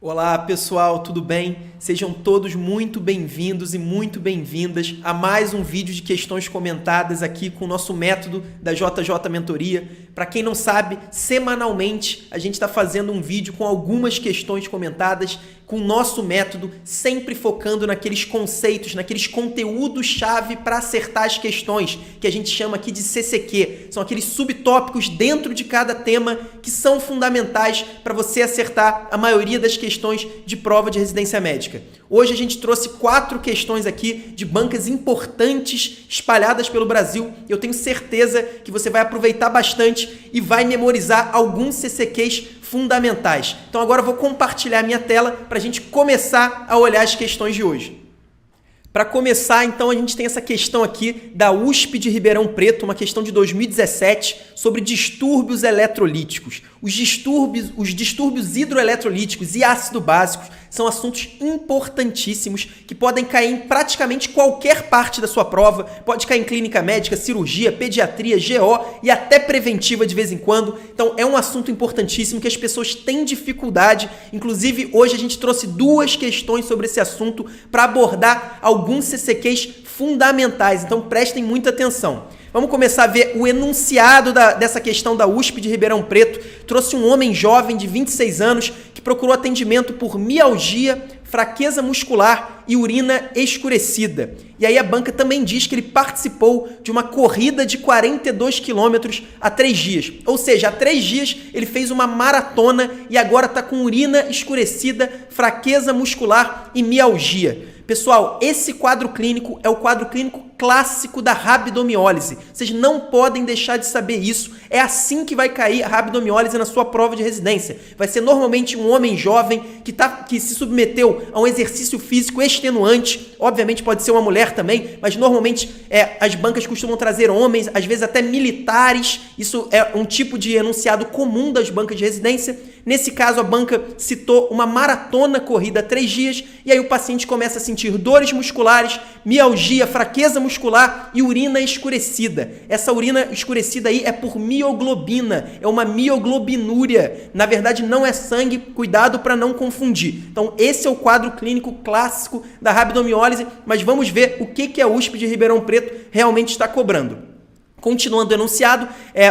Olá pessoal, tudo bem? Sejam todos muito bem-vindos e muito bem-vindas a mais um vídeo de questões comentadas aqui com o nosso método da JJ Mentoria. Para quem não sabe, semanalmente a gente está fazendo um vídeo com algumas questões comentadas com o nosso método, sempre focando naqueles conceitos, naqueles conteúdos-chave para acertar as questões, que a gente chama aqui de CCQ. São aqueles subtópicos dentro de cada tema que são fundamentais para você acertar a maioria das questões de prova de residência médica. Hoje a gente trouxe 4 questões aqui de bancas importantes espalhadas pelo Brasil. Eu tenho certeza que você vai aproveitar bastante e vai memorizar alguns CCQs fundamentais. Então agora eu vou compartilhar minha tela para a gente começar a olhar as questões de hoje. Para começar, então, a gente tem essa questão aqui da USP de Ribeirão Preto, uma questão de 2017 sobre distúrbios eletrolíticos. Os distúrbios hidroeletrolíticos e ácido básicos são assuntos importantíssimos que podem cair em praticamente qualquer parte da sua prova. Pode cair em clínica médica, cirurgia, pediatria, GO e até preventiva de vez em quando. Então é um assunto importantíssimo que as pessoas têm dificuldade. Inclusive hoje a gente trouxe 2 questões sobre esse assunto para abordar alguns CCQs fundamentais. Então prestem muita atenção. Vamos começar a ver o enunciado dessa questão da USP de Ribeirão Preto. Trouxe um homem jovem de 26 anos que procurou atendimento por mialgia, fraqueza muscular e urina escurecida. E aí a banca também diz que ele participou de uma corrida de 42 quilômetros há 3 dias. Ou seja, há 3 dias ele fez uma maratona e agora está com urina escurecida, fraqueza muscular e mialgia. Pessoal, esse quadro clínico é o quadro clínico clássico da rabdomiólise. Vocês não podem deixar de saber isso. É assim que vai cair a rabdomiólise na sua prova de residência. Vai ser normalmente um homem jovem que se submeteu a um exercício físico extenuante. Obviamente pode ser uma mulher também, mas normalmente as bancas costumam trazer homens, às vezes até militares. Isso é um tipo de enunciado comum das bancas de residência. Nesse caso, a banca citou uma maratona corrida há 3 dias e aí o paciente começa a sentir dores musculares, mialgia, fraqueza muscular e urina escurecida. Essa urina escurecida aí é por mioglobina, é uma mioglobinúria. Na verdade, não é sangue, cuidado para não confundir. Então, esse é o quadro clínico clássico da rabdomiólise, mas vamos ver o que a USP de Ribeirão Preto realmente está cobrando. Continuando o enunciado,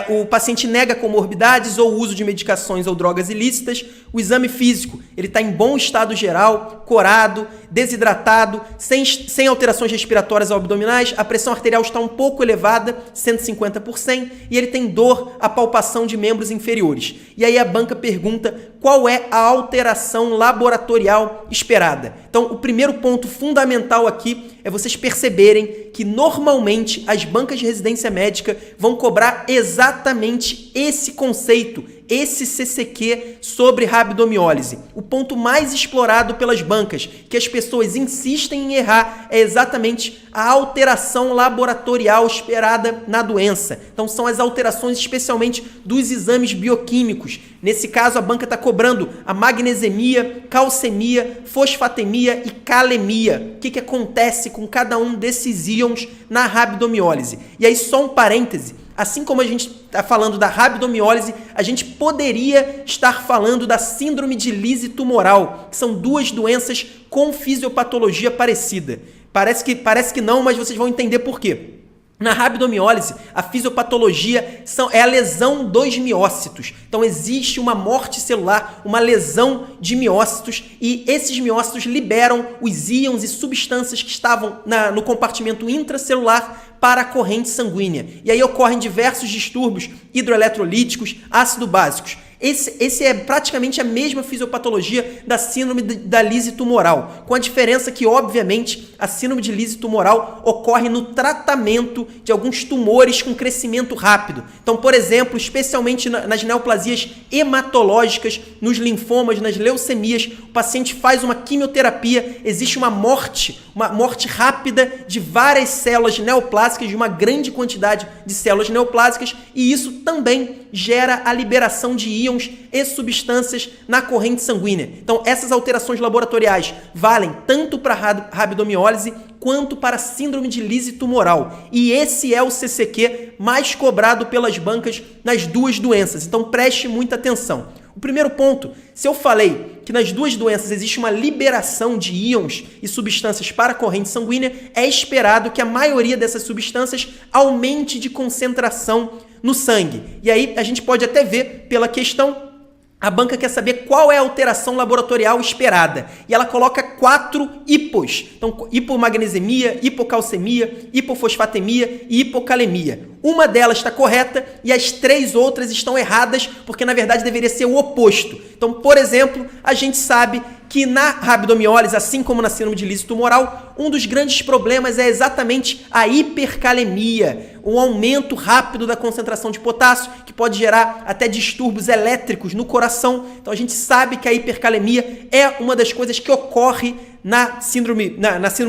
o paciente nega comorbidades ou uso de medicações ou drogas ilícitas. O exame físico, ele está em bom estado geral, corado, desidratado, sem alterações respiratórias ou abdominais. A pressão arterial está um pouco elevada, 150 por 100, e ele tem dor à palpação de membros inferiores. E aí a banca pergunta qual é a alteração laboratorial esperada. Então, o primeiro ponto fundamental aqui é vocês perceberem que normalmente as bancas de residência médica vão cobrar exatamente esse conceito, esse CCQ sobre rabdomiólise. O ponto mais explorado pelas bancas, que as pessoas insistem em errar, é exatamente a alteração laboratorial esperada na doença. Então são as alterações especialmente dos exames bioquímicos. Nesse caso a banca está cobrando a magnesemia, calcemia, fosfatemia e calemia. O que acontece com cada um desses íons na rabdomiólise? E aí só um parêntese. Assim como a gente está falando da rabdomiólise, a gente poderia estar falando da síndrome de lise tumoral, que são 2 doenças com fisiopatologia parecida. Parece que não, mas vocês vão entender por quê. Na rabdomiólise, a fisiopatologia é a lesão dos miócitos. Então, existe uma morte celular, uma lesão de miócitos, e esses miócitos liberam os íons e substâncias que estavam no compartimento intracelular para a corrente sanguínea. E aí ocorrem diversos distúrbios hidroeletrolíticos, ácido básicos. Esse é praticamente a mesma fisiopatologia da síndrome da lise tumoral, com a diferença que, obviamente, a síndrome de lise tumoral ocorre no tratamento de alguns tumores com crescimento rápido. Então, por exemplo, especialmente nas neoplasias hematológicas, nos linfomas, nas leucemias, o paciente faz uma quimioterapia, existe uma morte rápida de várias células neoplásicas, de uma grande quantidade de células neoplásicas, e isso também gera a liberação de íons íons e substâncias na corrente sanguínea. Então, essas alterações laboratoriais valem tanto para a rabdomiólise quanto para a síndrome de lise tumoral. E esse é o CCQ mais cobrado pelas bancas nas duas doenças. Então, preste muita atenção. O primeiro ponto, se eu falei que nas duas doenças existe uma liberação de íons e substâncias para a corrente sanguínea, é esperado que a maioria dessas substâncias aumente de concentração no sangue. E aí a gente pode até ver pela questão, a banca quer saber qual é a alteração laboratorial esperada. E ela coloca 4 hipos. Então, hipomagnesemia, hipocalcemia, hipofosfatemia e hipocalemia. Uma delas está correta e as 3 outras estão erradas, porque na verdade deveria ser o oposto. Então, por exemplo, a gente sabe que na rabdomiólise, assim como na síndrome de lise tumoral, um dos grandes problemas é exatamente a hipercalemia, um aumento rápido da concentração de potássio, que pode gerar até distúrbios elétricos no coração. Então a gente sabe que a hipercalemia é uma das coisas que ocorre na síndrome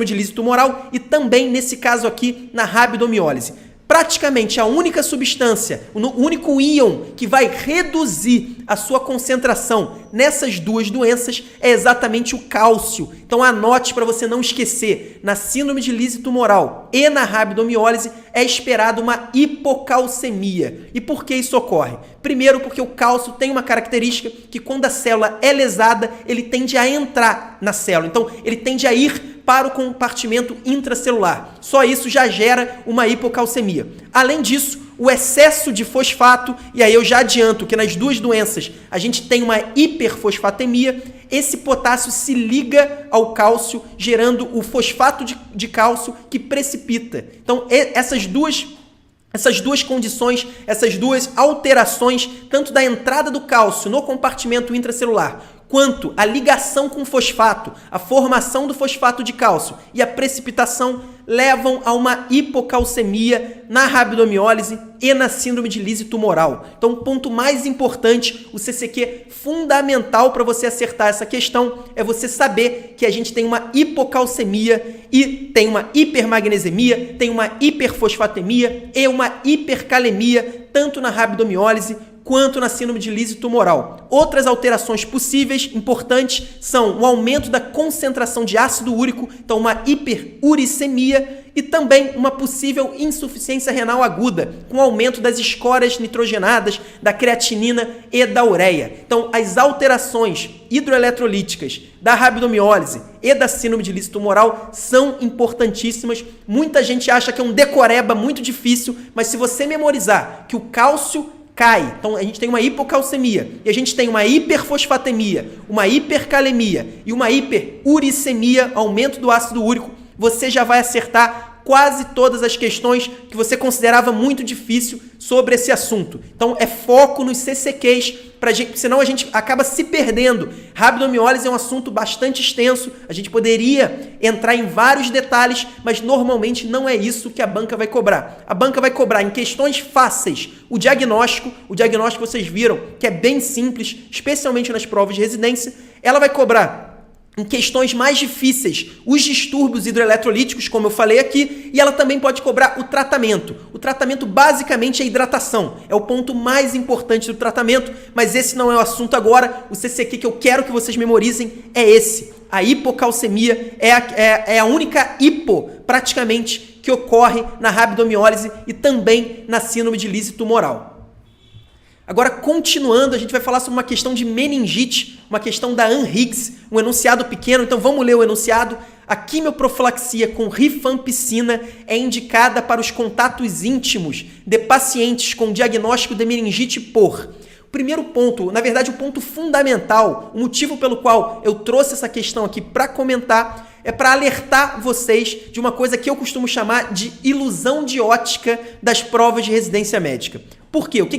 de lise tumoral e também, nesse caso aqui, na rabdomiólise. Praticamente a única substância, o único íon que vai reduzir a sua concentração nessas duas doenças é exatamente o cálcio. Então anote para você não esquecer, na síndrome de lise tumoral e na rabdomiólise é esperado uma hipocalcemia. E por que isso ocorre? Primeiro, porque o cálcio tem uma característica que quando a célula é lesada, ele tende a entrar na célula. Então ele tende a ir para o compartimento intracelular. Só isso já gera uma hipocalcemia. Além disso, o excesso de fosfato, e aí eu já adianto que nas duas doenças a gente tem uma hiperfosfatemia, esse potássio se liga ao cálcio, gerando o fosfato de cálcio que precipita. Então, essas duas condições, essas duas alterações, tanto da entrada do cálcio no compartimento intracelular, quanto a ligação com o fosfato, a formação do fosfato de cálcio e a precipitação levam a uma hipocalcemia na rabdomiólise e na síndrome de lise tumoral. Então, o ponto mais importante, o CCQ fundamental para você acertar essa questão é você saber que a gente tem uma hipocalcemia e tem uma hipermagnesemia, tem uma hiperfosfatemia e uma hipercalemia, tanto na rabdomiólise quanto na síndrome de lise tumoral. Outras alterações possíveis, importantes, são o aumento da concentração de ácido úrico, então uma hiperuricemia, e também uma possível insuficiência renal aguda, com aumento das escórias nitrogenadas, da creatinina e da ureia. Então, as alterações hidroeletrolíticas da rabdomiólise e da síndrome de lise tumoral são importantíssimas. Muita gente acha que é um decoreba muito difícil, mas se você memorizar que o cálcio cai, então a gente tem uma hipocalcemia e a gente tem uma hiperfosfatemia, uma hipercalemia e uma hiperuricemia, aumento do ácido úrico, você já vai acertar quase todas as questões que você considerava muito difícil sobre esse assunto. Então é foco nos CCQs, senão a gente acaba se perdendo. Rabdomiólise é um assunto bastante extenso, a gente poderia entrar em vários detalhes, mas normalmente não é isso que a banca vai cobrar. A banca vai cobrar em questões fáceis o diagnóstico vocês viram que é bem simples, especialmente nas provas de residência. Ela vai cobrar em questões mais difíceis os distúrbios hidroeletrolíticos, como eu falei aqui, e ela também pode cobrar o tratamento. O tratamento basicamente é a hidratação, é o ponto mais importante do tratamento, mas esse não é o assunto agora. O CCQ que eu quero que vocês memorizem é esse. A hipocalcemia é a única hipo, praticamente, que ocorre na rabdomiólise e também na síndrome de lise tumoral. Agora, continuando, a gente vai falar sobre uma questão de meningite, uma questão da Ann Higgs, um enunciado pequeno. Então, vamos ler o enunciado. A quimioprofilaxia com rifampicina é indicada para os contatos íntimos de pacientes com diagnóstico de meningite por... O primeiro ponto, na verdade, o ponto fundamental, o motivo pelo qual eu trouxe essa questão aqui para comentar, é para alertar vocês de uma coisa que eu costumo chamar de ilusão de ótica das provas de residência médica. Por quê? O que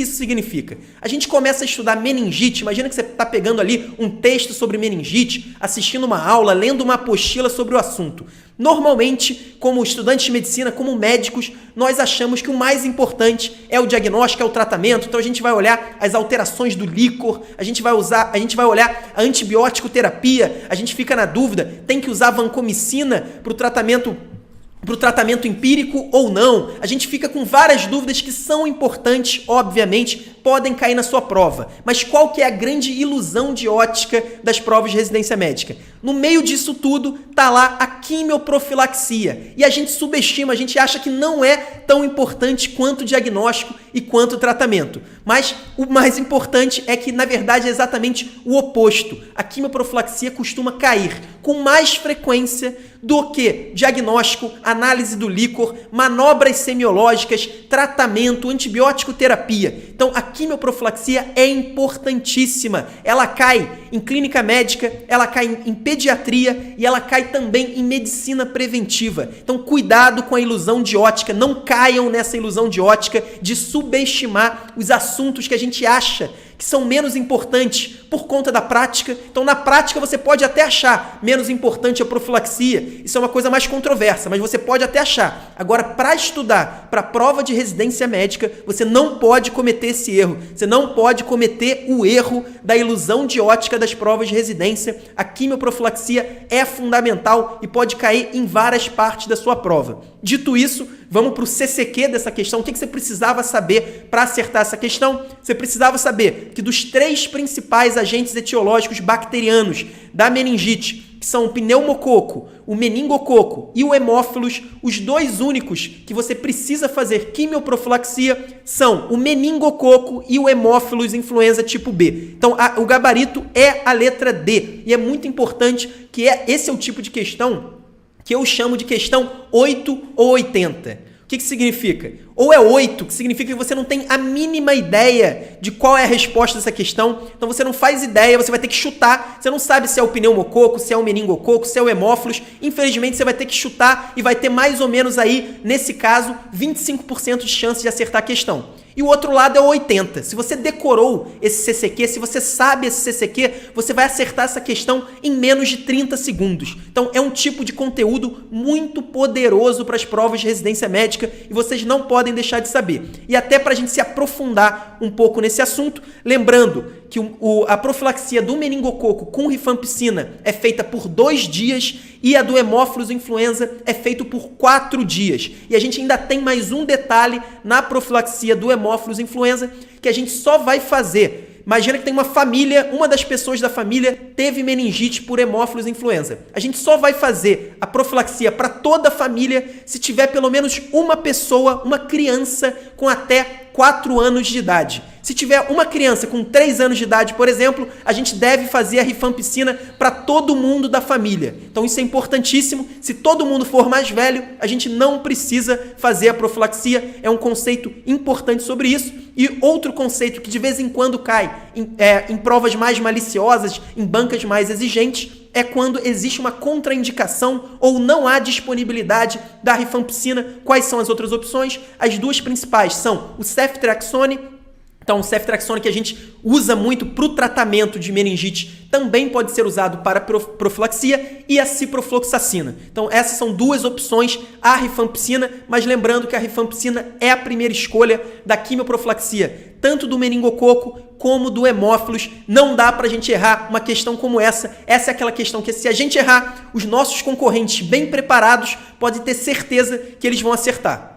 isso significa? A gente começa a estudar meningite, imagina que você está pegando ali um texto sobre meningite, assistindo uma aula, lendo uma apostila sobre o assunto. Normalmente, como estudantes de medicina, como médicos, nós achamos que o mais importante é o diagnóstico, é o tratamento. Então a gente vai olhar as alterações do líquor, a gente vai olhar a antibiótico terapia, a gente fica na dúvida, tem que usar vancomicina para o tratamento empírico ou não. A gente fica com várias dúvidas que são importantes, obviamente, podem cair na sua prova. Mas qual que é a grande ilusão de ótica das provas de residência médica? No meio disso tudo, tá lá a quimioprofilaxia. E a gente subestima, a gente acha que não é tão importante quanto o diagnóstico e quanto o tratamento. Mas o mais importante é que, na verdade, é exatamente o oposto. A quimioprofilaxia costuma cair com mais frequência do que diagnóstico, análise do líquor, manobras semiológicas, tratamento, antibiótico terapia. Então, a quimioprofilaxia é importantíssima. Ela cai em clínica médica, ela cai em pediatria e ela cai também em medicina preventiva. Então, cuidado com a ilusão de ótica. Não caiam nessa ilusão de ótica de subestimar os assuntos que a gente acha que são menos importantes por conta da prática. Então, na prática, você pode até achar menos importante a profilaxia. Isso é uma coisa mais controversa, mas você pode até achar. Agora, para estudar para a prova de residência médica, você não pode cometer esse erro. Você não pode cometer o erro da ilusão de ótica das provas de residência. A quimioprofilaxia é fundamental e pode cair em várias partes da sua prova. Dito isso, vamos para o CCQ dessa questão. O que você precisava saber para acertar essa questão? Você precisava saber que dos 3 principais agentes etiológicos bacterianos da meningite, que são o pneumococo, o meningococo e o hemófilos, os 2 únicos que você precisa fazer quimioprofilaxia são o meningococo e o hemófilos influenza tipo B. Então, o gabarito é a letra D. E é muito importante que esse é o tipo de questão que eu chamo de questão 8 ou 80. O que significa? Ou é 8, que significa que você não tem a mínima ideia de qual é a resposta dessa questão. Então você não faz ideia, você vai ter que chutar. Você não sabe se é o pneumococo, se é o meningococo, se é o hemófilos. Infelizmente você vai ter que chutar e vai ter mais ou menos aí, nesse caso, 25% de chance de acertar a questão. E o outro lado é o 80. Se você decorou esse CCQ, se você sabe esse CCQ, você vai acertar essa questão em menos de 30 segundos. Então é um tipo de conteúdo muito poderoso para as provas de residência médica e vocês não podem deixar de saber. E até para a gente se aprofundar um pouco nesse assunto, lembrando que a profilaxia do meningococo com rifampicina é feita por 2 dias e a do hemófilos influenza é feito por 4 dias. E a gente ainda tem mais um detalhe na profilaxia do hemófilos influenza que a gente só vai fazer. Imagina que tem uma família, uma das pessoas da família teve meningite por hemófilos influenza. A gente só vai fazer a profilaxia para toda a família se tiver pelo menos uma pessoa, uma criança com até 4 anos de idade. Se tiver uma criança com 3 anos de idade, por exemplo, a gente deve fazer a rifampicina para todo mundo da família. Então isso é importantíssimo. Se todo mundo for mais velho, a gente não precisa fazer a profilaxia. É um conceito importante sobre isso. E outro conceito que de vez em quando cai em provas mais maliciosas, em bancas mais exigentes, é quando existe uma contraindicação ou não há disponibilidade da rifampicina. Quais são as outras opções? As 2 principais são o ceftriaxone. Então, o ceftriaxone que a gente usa muito para o tratamento de meningite também pode ser usado para profilaxia e a ciprofloxacina. Então, essas são 2 opções, a rifampicina, mas lembrando que a rifampicina é a primeira escolha da quimioprofilaxia, tanto do meningococo como do hemófilos. Não dá para a gente errar uma questão como essa. Essa é aquela questão que, se a gente errar, os nossos concorrentes bem preparados podem ter certeza que eles vão acertar.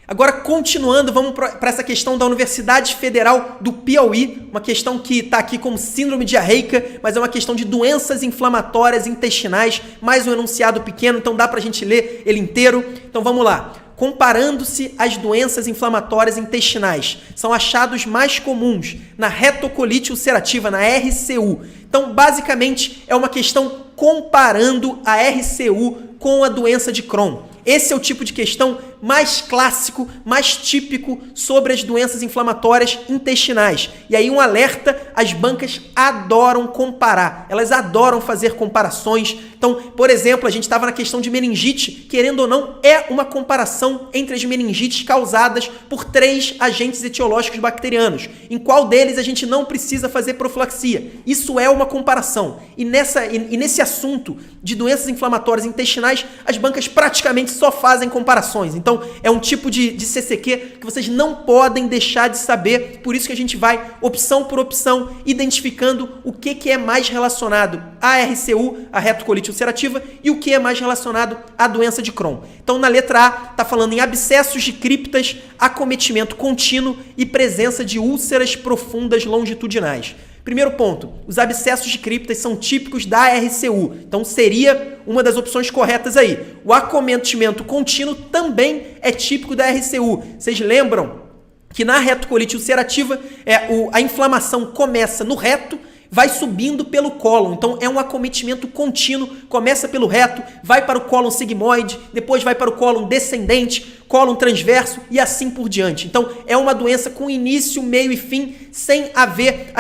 Agora, continuando, vamos para essa questão da Universidade Federal do Piauí, uma questão que está aqui como síndrome diarreica, mas é uma questão de doenças inflamatórias intestinais, mais um enunciado pequeno, então dá para a gente ler ele inteiro. Então vamos lá. Comparando-se às doenças inflamatórias intestinais, são achados mais comuns na retocolite ulcerativa, na RCU. Então, basicamente, é uma questão comparando a RCU com a doença de Crohn. Esse é o tipo de questão mais clássico, mais típico sobre as doenças inflamatórias intestinais. E aí um alerta, as bancas adoram comparar, elas adoram fazer comparações. Então, por exemplo, a gente estava na questão de meningite, querendo ou não, é uma comparação entre as meningites causadas por 3 agentes etiológicos bacterianos. Em qual deles a gente não precisa fazer profilaxia? Isso é uma comparação. E nesse assunto de doenças inflamatórias intestinais, as bancas praticamente só fazem comparações. Então, Então, é um tipo de CCQ que vocês não podem deixar de saber, por isso que a gente vai opção por opção, identificando o que é mais relacionado à RCU, a retocolite ulcerativa, e o que é mais relacionado à doença de Crohn. Então, na letra A, está falando em abscessos de criptas, acometimento contínuo e presença de úlceras profundas longitudinais. Primeiro ponto, os abscessos de criptas são típicos da RCU, então seria uma das opções corretas aí. O acometimento contínuo também é típico da RCU. Vocês lembram que na retocolite ulcerativa a inflamação começa no reto, vai subindo pelo cólon, então é um acometimento contínuo, começa pelo reto, vai para o cólon sigmoide, depois vai para o cólon descendente, cólon transverso e assim por diante. Então é uma doença com início, meio e fim, sem haver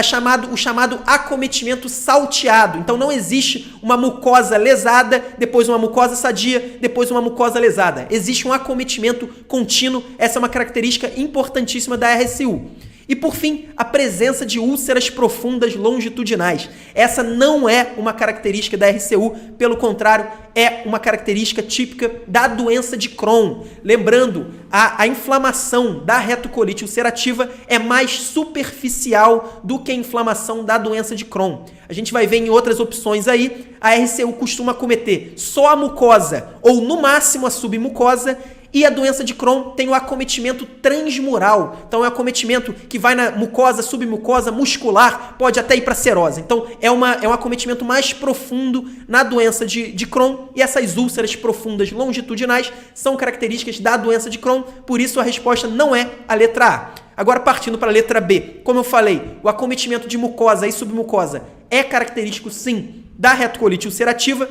o chamado acometimento salteado. Então não existe uma mucosa lesada, depois uma mucosa sadia, depois uma mucosa lesada. Existe um acometimento contínuo, essa é uma característica importantíssima da RCU. E, por fim, a presença de úlceras profundas longitudinais. Essa não é uma característica da RCU, pelo contrário, é uma característica típica da doença de Crohn. Lembrando, a inflamação da retocolite ulcerativa é mais superficial do que a inflamação da doença de Crohn. A gente vai ver em outras opções aí, a RCU costuma acometer só a mucosa ou, no máximo, a submucosa. E a doença de Crohn tem o acometimento transmural. Então é um acometimento que vai na mucosa, submucosa, muscular, pode até ir para serose. Então é um acometimento mais profundo na doença de Crohn. E essas úlceras profundas longitudinais são características da doença de Crohn. Por isso a resposta não é a letra A. Agora partindo para a letra B. Como eu falei, o acometimento de mucosa e submucosa é característico sim da retocolite ulcerativa.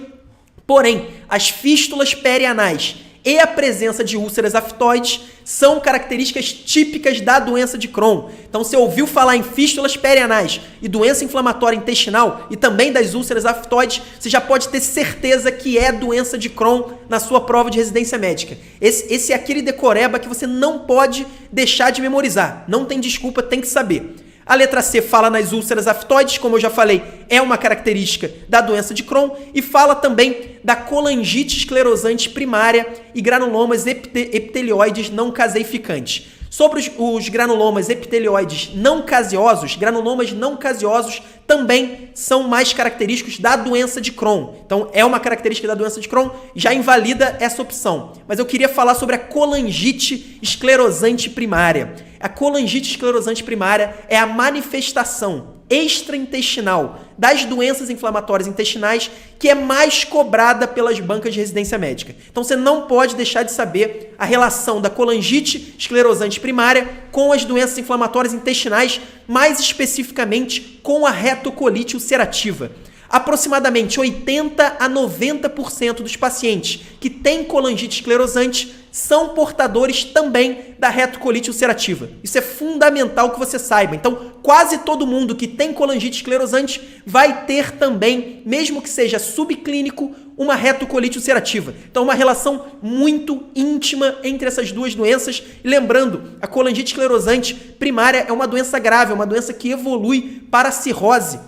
Porém, as fístulas perianais e a presença de úlceras aftoides são características típicas da doença de Crohn. Então, você ouviu falar em fístulas perianais e doença inflamatória intestinal e também das úlceras aftoides, você já pode ter certeza que é doença de Crohn na sua prova de residência médica. Esse é aquele decoreba que você não pode deixar de memorizar. Não tem desculpa, tem que saber. A letra C fala nas úlceras aftoides, como eu já falei, é uma característica da doença de Crohn, e fala também da colangite esclerosante primária e granulomas epitelioides não caseificantes. Sobre os granulomas epitelioides não caseosos, granulomas não caseosos também são mais característicos da doença de Crohn. Então, é uma característica da doença de Crohn, já invalida essa opção. Mas eu queria falar sobre a colangite esclerosante primária. A colangite esclerosante primária é a manifestação extraintestinal das doenças inflamatórias intestinais que é mais cobrada pelas bancas de residência médica. Então você não pode deixar de saber a relação da colangite esclerosante primária com as doenças inflamatórias intestinais, mais especificamente com a retocolite ulcerativa. Aproximadamente 80 a 90% dos pacientes que têm colangite esclerosante são portadores também da retocolite ulcerativa. Isso é fundamental que você saiba. Então, quase todo mundo que tem colangite esclerosante vai ter também, mesmo que seja subclínico, uma retocolite ulcerativa. Então, uma relação muito íntima entre essas duas doenças. E lembrando, a colangite esclerosante primária é uma doença grave, é uma doença que evolui para a cirrose.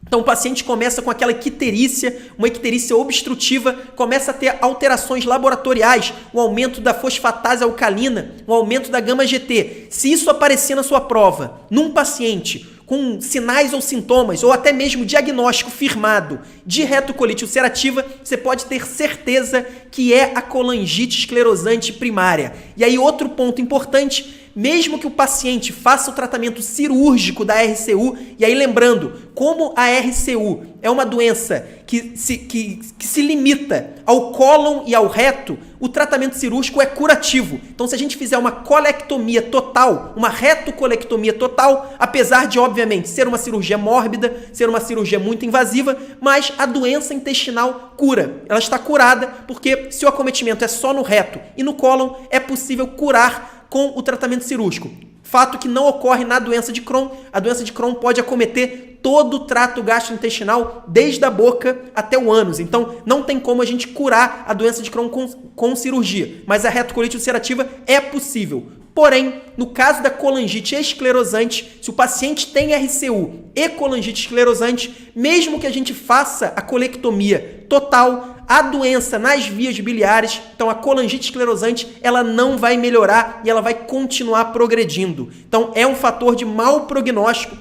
Então o paciente começa com aquela icterícia, uma icterícia obstrutiva, começa a ter alterações laboratoriais, um aumento da fosfatase alcalina, um aumento da gama-GT. Se isso aparecer na sua prova, num paciente com sinais ou sintomas, ou até mesmo diagnóstico firmado de retocolite ulcerativa, você pode ter certeza que é a colangite esclerosante primária. E aí outro ponto importante, mesmo que o paciente faça o tratamento cirúrgico da RCU, e aí lembrando, como a RCU é uma doença que se limita ao cólon e ao reto, o tratamento cirúrgico é curativo. Então, se a gente fizer uma colectomia total, uma retocolectomia total, apesar de, obviamente, ser uma cirurgia mórbida, ser uma cirurgia muito invasiva, mas a doença intestinal cura. Ela está curada porque se o acometimento é só no reto e no cólon, é possível curar com o tratamento cirúrgico. Fato que não ocorre na doença de Crohn. A doença de Crohn pode acometer todo o trato gastrointestinal, desde a boca até o ânus. Então, não tem como a gente curar a doença de Crohn com cirurgia. Mas a retocolite ulcerativa é possível. Porém, no caso da colangite esclerosante, se o paciente tem RCU e colangite esclerosante, mesmo que a gente faça a colectomia total, a doença nas vias biliares, então a colangite esclerosante, ela não vai melhorar e ela vai continuar progredindo. Então é um fator de mau prognóstico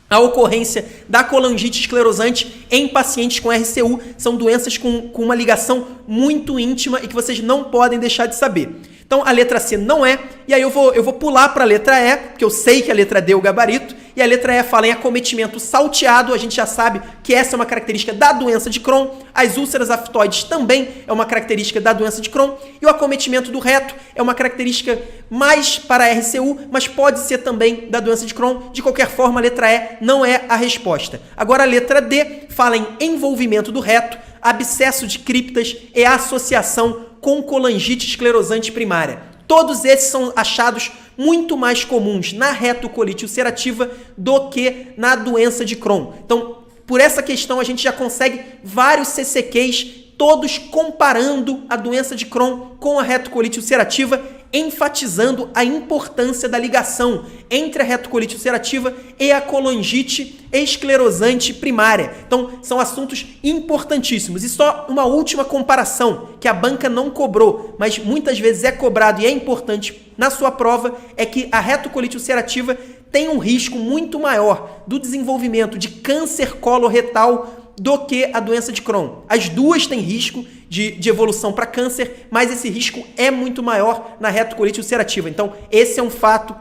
a ocorrência da colangite esclerosante em pacientes com RCU. São doenças com uma ligação muito íntima e que vocês não podem deixar de saber. Então a letra C não é, e aí eu vou pular para a letra E, porque eu sei que a letra D é o gabarito, e a letra E fala em acometimento salteado. A gente já sabe que essa é uma característica da doença de Crohn. As úlceras aftoides também é uma característica da doença de Crohn, e o acometimento do reto é uma característica mais para a RCU, mas pode ser também da doença de Crohn. De qualquer forma, a letra E não é a resposta. Agora a letra D fala em envolvimento do reto, abscesso de criptas e associação com colangite esclerosante primária. Todos esses são achados muito mais comuns na retocolite ulcerativa do que na doença de Crohn. Então, por essa questão, a gente já consegue vários CCQs, todos comparando a doença de Crohn com a retocolite ulcerativa, enfatizando a importância da ligação entre a retocolite ulcerativa e a colangite esclerosante primária. Então, são assuntos importantíssimos. E só uma última comparação, que a banca não cobrou, mas muitas vezes é cobrado e é importante na sua prova, é que a retocolite ulcerativa tem um risco muito maior do desenvolvimento de câncer coloretal do que a doença de Crohn. As duas têm risco de evolução para câncer, mas esse risco é muito maior na retocolite ulcerativa. Então, esse é um fato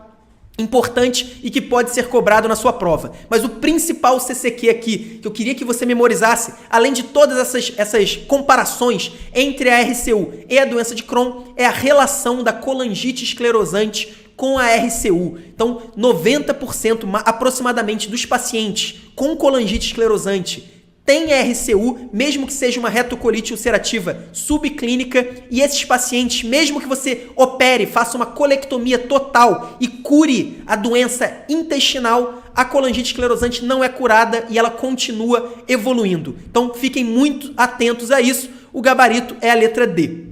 importante e que pode ser cobrado na sua prova. Mas o principal CCQ aqui, que eu queria que você memorizasse, além de todas essas comparações entre a RCU e a doença de Crohn, é a relação da colangite esclerosante com a RCU. Então, 90% aproximadamente dos pacientes com colangite esclerosante tem RCU, mesmo que seja uma retocolite ulcerativa subclínica, e esses pacientes, mesmo que você opere, faça uma colectomia total e cure a doença intestinal, a colangite esclerosante não é curada e ela continua evoluindo. Então, fiquem muito atentos a isso. O gabarito é a letra D.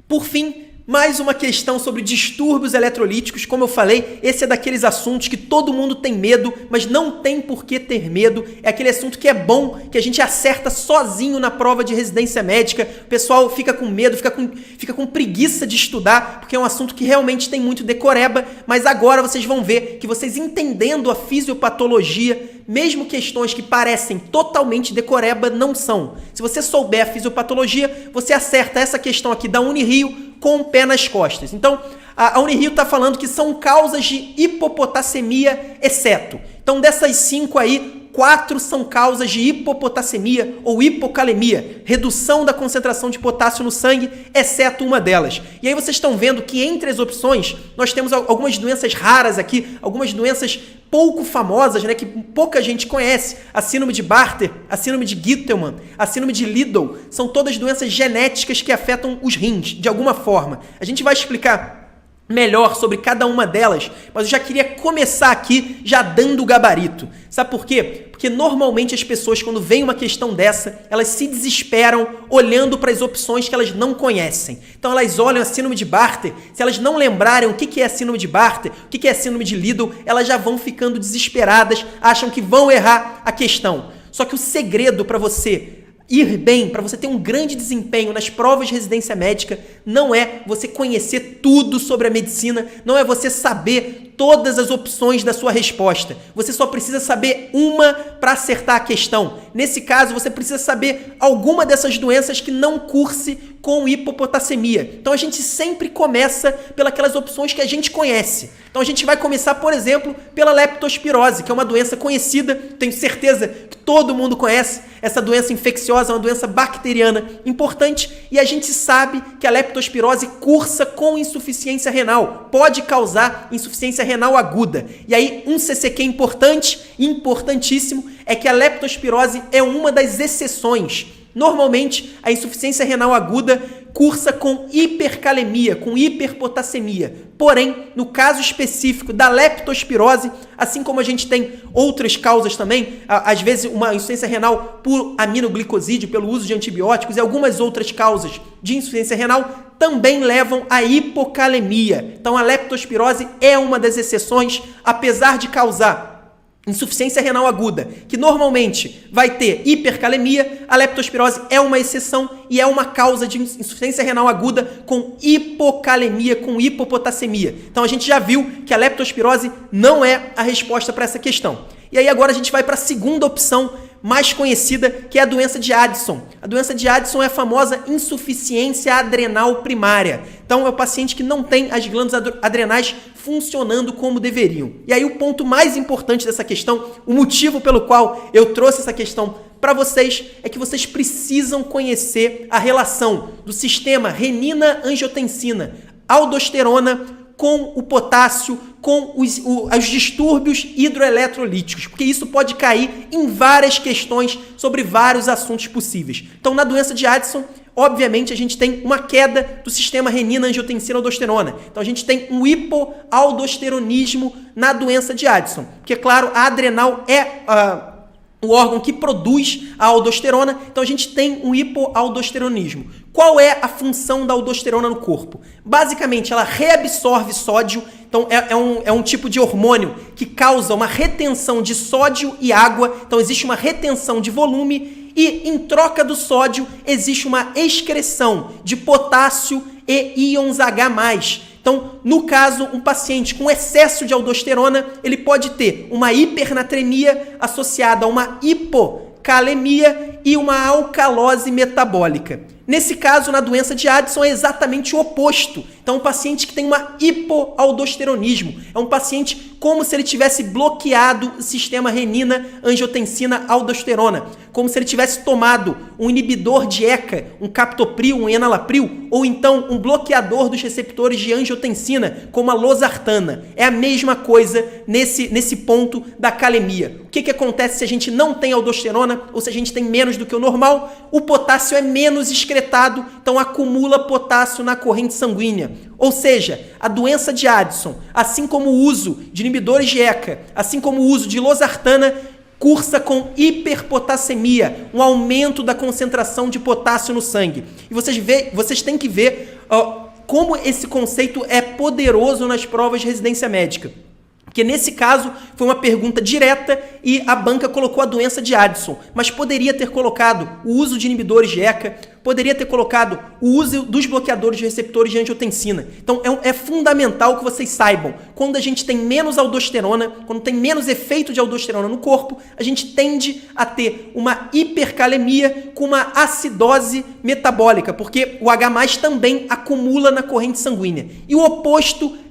Por fim, mais uma questão sobre distúrbios eletrolíticos. Como eu falei, esse é daqueles assuntos que todo mundo tem medo, mas não tem por que ter medo. É aquele assunto que é bom, que a gente acerta sozinho na prova de residência médica. O pessoal fica com medo, fica com preguiça de estudar, porque é um assunto que realmente tem muito decoreba, mas agora vocês vão ver que vocês entendendo a fisiopatologia, mesmo questões que parecem totalmente decoreba, não são. Se você souber a fisiopatologia, você acerta essa questão aqui da Unirio com o pé nas costas. Então, a Unirio está falando que são causas de hipopotassemia exceto. Então, dessas 5 aí, 4 são causas de hipopotassemia ou hipocalemia, redução da concentração de potássio no sangue, exceto uma delas. E aí vocês estão vendo que entre as opções, nós temos algumas doenças raras aqui, algumas doenças pouco famosas, né, que pouca gente conhece. A síndrome de Bartter, a síndrome de Gittelman, a síndrome de Liddle, são todas doenças genéticas que afetam os rins, de alguma forma. A gente vai explicar melhor sobre cada uma delas, mas eu já queria começar aqui já dando o gabarito. Sabe por quê? Porque normalmente as pessoas, quando vem uma questão dessa, elas se desesperam olhando para as opções que elas não conhecem. Então elas olham a síndrome de Bartter, se elas não lembrarem o que é a síndrome de Bartter, o que é a síndrome de Liddle, elas já vão ficando desesperadas, acham que vão errar a questão. Só que o segredo para você ir bem, para você ter um grande desempenho nas provas de residência médica, não é você conhecer tudo sobre a medicina, não é você saber todas as opções da sua resposta. Você só precisa saber uma para acertar a questão. Nesse caso, você precisa saber alguma dessas doenças que não curse com hipopotassemia. Então, a gente sempre começa pelas opções que a gente conhece. Então, a gente vai começar, por exemplo, pela leptospirose, que é uma doença conhecida, tenho certeza que todo mundo conhece. Essa doença infecciosa é uma doença bacteriana importante e a gente sabe que a leptospirose cursa com insuficiência renal, pode causar insuficiência renal aguda. E aí, um CCQ importante, importantíssimo, é que a leptospirose é uma das exceções. Normalmente, a insuficiência renal aguda cursa com hipercalemia, com hiperpotassemia. Porém, no caso específico da leptospirose, assim como a gente tem outras causas também, às vezes uma insuficiência renal por aminoglicosídeo, pelo uso de antibióticos e algumas outras causas de insuficiência renal, também levam à hipocalemia. Então, a leptospirose é uma das exceções, apesar de causar insuficiência renal aguda, que normalmente vai ter hipercalemia, a leptospirose é uma exceção e é uma causa de insuficiência renal aguda com hipocalemia, com hipopotassemia. Então a gente já viu que a leptospirose não é a resposta para essa questão. E aí agora a gente vai para a segunda opção mais conhecida, que é a doença de Addison. A doença de Addison é a famosa insuficiência adrenal primária. Então é o paciente que não tem as glândulas adrenais funcionando como deveriam. E aí o ponto mais importante dessa questão, o motivo pelo qual eu trouxe essa questão para vocês, é que vocês precisam conhecer a relação do sistema renina-angiotensina, aldosterona, com o potássio, com os distúrbios hidroeletrolíticos, porque isso pode cair em várias questões sobre vários assuntos possíveis. Então, na doença de Addison, obviamente, a gente tem uma queda do sistema renina-angiotensina-aldosterona. Então, a gente tem um hipoaldosteronismo na doença de Addison, porque, claro, a adrenal é o órgão que produz a aldosterona, então a gente tem um hipoaldosteronismo. Qual é a função da aldosterona no corpo? Basicamente, ela reabsorve sódio, então é um tipo de hormônio que causa uma retenção de sódio e água, então existe uma retenção de volume e, em troca do sódio, existe uma excreção de potássio e íons H+. Então, no caso, um paciente com excesso de aldosterona, ele pode ter uma hipernatremia associada a uma hipocalemia e uma alcalose metabólica. Nesse caso, na doença de Addison, é exatamente o oposto. Então, um paciente que tem uma hipoaldosteronismo. É um paciente como se ele tivesse bloqueado o sistema renina-angiotensina-aldosterona. Como se ele tivesse tomado um inibidor de ECA, um captopril, um enalapril, ou então um bloqueador dos receptores de angiotensina, como a losartana. É a mesma coisa nesse ponto da calemia. O que acontece se a gente não tem aldosterona ou se a gente tem menos do que o normal? O potássio é menos excretado, então acumula potássio na corrente sanguínea. Ou seja, a doença de Addison, assim como o uso de inibidores de ECA, assim como o uso de losartana, cursa com hiperpotassemia, um aumento da concentração de potássio no sangue. E vocês têm que ver como esse conceito é poderoso nas provas de residência médica. Porque nesse caso foi uma pergunta direta e a banca colocou a doença de Addison, mas poderia ter colocado o uso de inibidores de ECA, poderia ter colocado o uso dos bloqueadores de receptores de angiotensina. Então é fundamental que vocês saibam, quando a gente tem menos aldosterona, quando tem menos efeito de aldosterona no corpo, a gente tende a ter uma hipercalemia com uma acidose metabólica, porque o H+ também acumula na corrente sanguínea. E o oposto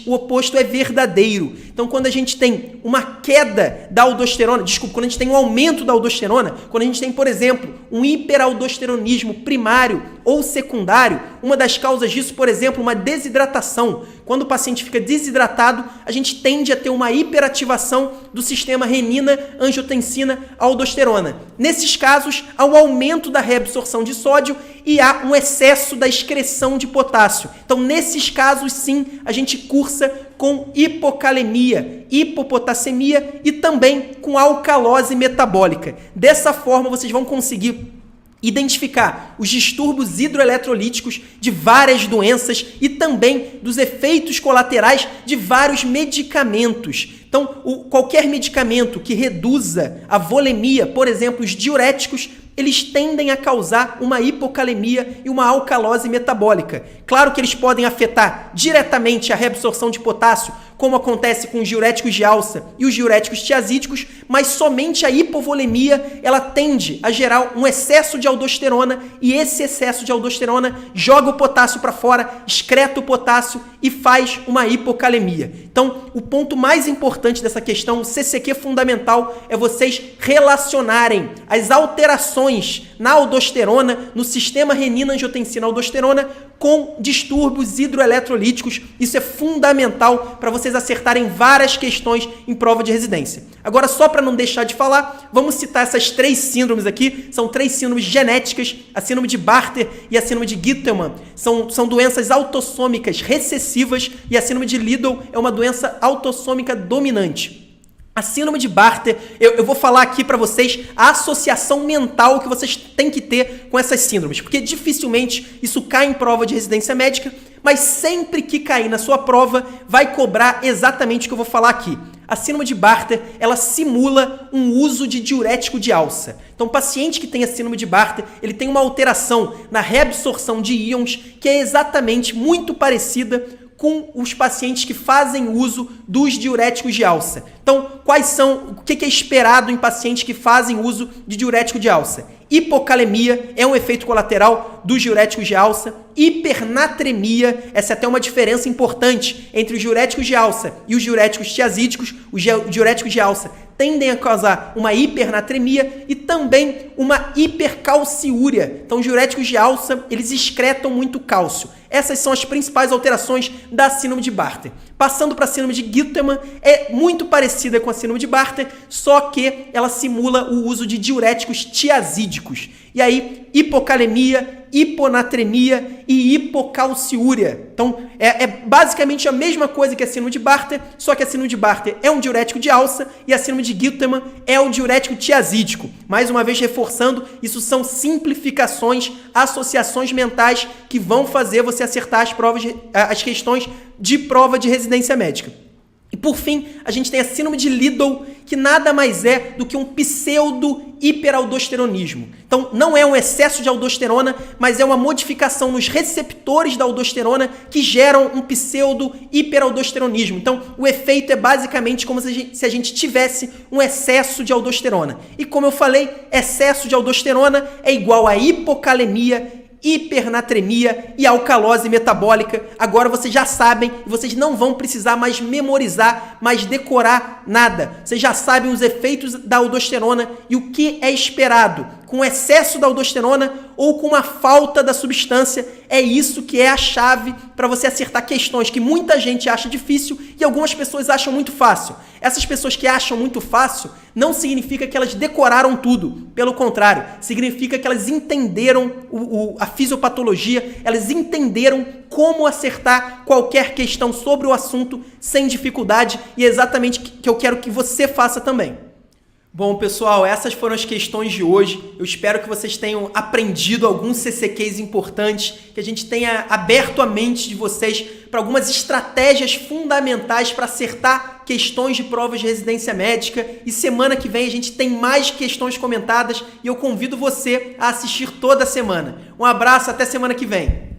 o oposto é verdadeiro. Então, quando a gente tem uma queda da aldosterona, quando a gente tem um aumento da aldosterona, quando a gente tem, por exemplo, um hiperaldosteronismo primário ou secundário, uma das causas disso, por exemplo, uma desidratação. Quando o paciente fica desidratado, a gente tende a ter uma hiperativação do sistema renina-angiotensina-aldosterona. Nesses casos, há um aumento da reabsorção de sódio e há um excesso da excreção de potássio. Então, nesses casos, sim, a gente cursa com hipocalemia, hipopotassemia e também com alcalose metabólica. Dessa forma, vocês vão conseguir identificar os distúrbios hidroeletrolíticos de várias doenças e também dos efeitos colaterais de vários medicamentos. Então, qualquer medicamento que reduza a volemia, por exemplo, os diuréticos, eles tendem a causar uma hipocalemia e uma alcalose metabólica. Claro que eles podem afetar diretamente a reabsorção de potássio, como acontece com os diuréticos de alça e os diuréticos tiazídicos, mas somente a hipovolemia, ela tende a gerar um excesso de aldosterona e esse excesso de aldosterona joga o potássio para fora, excreta o potássio e faz uma hipocalemia. Então, o ponto mais importante dessa questão, o CCQ fundamental, é vocês relacionarem as alterações na aldosterona, no sistema renina-angiotensina-aldosterona, com distúrbios hidroeletrolíticos. Isso é fundamental para vocês acertarem várias questões em prova de residência. Agora, só para não deixar de falar, vamos citar essas 3 síndromes aqui. São 3 síndromes genéticas, a síndrome de Bartter e a síndrome de Gittelman. São doenças autossômicas recessivas e a síndrome de Liddle é uma doença autossômica dominante. A síndrome de Bartter, eu vou falar aqui para vocês a associação mental que vocês têm que ter com essas síndromes, porque dificilmente isso cai em prova de residência médica, mas sempre que cair na sua prova, vai cobrar exatamente o que eu vou falar aqui. A síndrome de Bartter, ela simula um uso de diurético de alça. Então, o paciente que tem a síndrome de Bartter, ele tem uma alteração na reabsorção de íons que é exatamente muito parecida com os pacientes que fazem uso dos diuréticos de alça. Então, o que é esperado em pacientes que fazem uso de diurético de alça? Hipocalemia é um efeito colateral dos diuréticos de alça. Hipernatremia, essa é até uma diferença importante entre os diuréticos de alça e os diuréticos tiazídicos. Os diuréticos de alça tendem a causar uma hipernatremia e também uma hipercalciúria. Então, os diuréticos de alça, eles excretam muito cálcio. Essas são as principais alterações da síndrome de Bartter. Passando para a síndrome de Guiltmann, é muito parecida com a síndrome de Bartter, só que ela simula o uso de diuréticos tiazídicos. E aí, hipocalemia, hiponatremia e hipocalciúria. Então, é basicamente a mesma coisa que a síndrome de Bartter, só que a síndrome de Bartter é um diurético de alça e a síndrome de Guiltmann é um diurético tiazídico. Mais uma vez reforçando, isso são simplificações, associações mentais que vão fazer você acertar as questões de prova de residência médica. E por fim, a gente tem a síndrome de Liddle, que nada mais é do que um pseudo-hiperaldosteronismo. Então, não é um excesso de aldosterona, mas é uma modificação nos receptores da aldosterona que geram um pseudo-hiperaldosteronismo. Então, o efeito é basicamente como se a gente tivesse um excesso de aldosterona. E como eu falei, excesso de aldosterona é igual a hipocalemia, hipernatremia e alcalose metabólica. Agora vocês já sabem e vocês não vão precisar mais memorizar, mais decorar nada. Vocês já sabem os efeitos da aldosterona e o que é esperado com excesso da aldosterona ou com uma falta da substância. É isso que é a chave para você acertar questões que muita gente acha difícil e algumas pessoas acham muito fácil. Essas pessoas que acham muito fácil não significa que elas decoraram tudo. Pelo contrário, significa que elas entenderam a fisiopatologia, elas entenderam como acertar qualquer questão sobre o assunto sem dificuldade e é exatamente o que eu quero que você faça também. Bom, pessoal, essas foram as questões de hoje. Eu espero que vocês tenham aprendido alguns CCQs importantes, que a gente tenha aberto a mente de vocês para algumas estratégias fundamentais para acertar questões de provas de residência médica. E semana que vem a gente tem mais questões comentadas e eu convido você a assistir toda semana. Um abraço, até semana que vem.